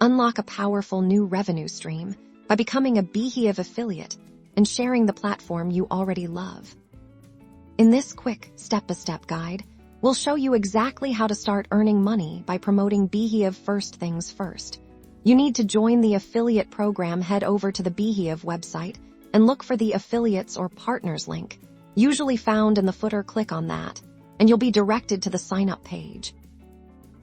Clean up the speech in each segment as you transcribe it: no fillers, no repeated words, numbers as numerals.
Unlock a powerful new revenue stream by becoming a Beehiiv affiliate and sharing the platform you already love. In this quick step-by-step guide, we'll show you exactly how to start earning money by promoting Beehiiv first things first. You need to join the affiliate program. Head over to the Beehiiv website and look for the affiliates or partners link, usually found in the footer. Click on that, and you'll be directed to the sign-up page.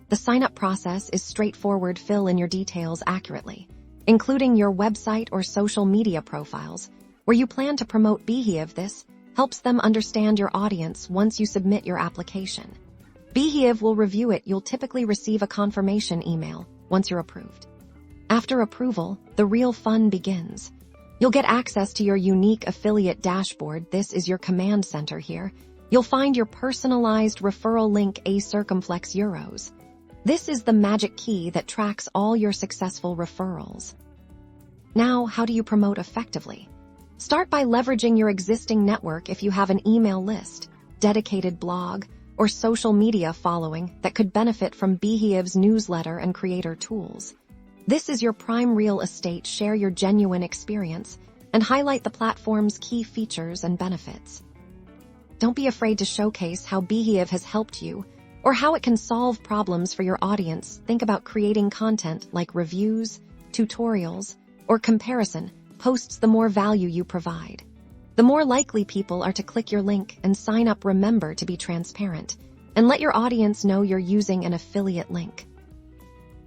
The sign-up process is straightforward. Fill in your details accurately, including your website or social media profiles, where you plan to promote Beehiiv. This helps them understand your audience. Once you submit your application, Beehiiv will review it. You'll typically receive a confirmation email once you're approved. After approval, the real fun begins. You'll get access to your unique affiliate dashboard. This is your command center here. You'll find your personalized referral link, a circumflex euros. This is the magic key that tracks all your successful referrals. Now, how do you promote effectively? Start by leveraging your existing network. If you have an email list, dedicated blog, or social media following that could benefit from Beehiiv's newsletter and creator tools, this is your prime real estate. Share your genuine experience and highlight the platform's key features and benefits. Don't be afraid to showcase how Beehiiv has helped you or how it can solve problems for your audience. Think about creating content like reviews, tutorials, or comparison posts. The more value you provide, the more likely people are to click your link and sign up. Remember to be transparent and let your audience know you're using an affiliate link.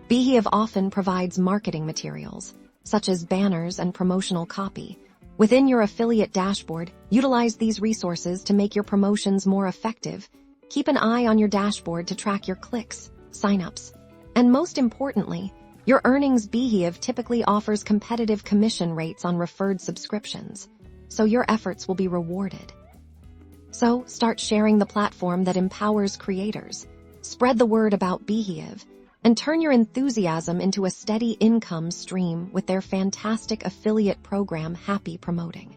Beehiiv often provides marketing materials, such as banners and promotional copy, within your affiliate dashboard. Utilize these resources to make your promotions more effective. Keep an eye on your dashboard to track your clicks, signups, and most importantly, your earnings. Beehiiv typically offers competitive commission rates on referred subscriptions, so your efforts will be rewarded. So, start sharing the platform that empowers creators. Spread the word about Beehiiv and turn your enthusiasm into a steady income stream with their fantastic affiliate program. Happy promoting!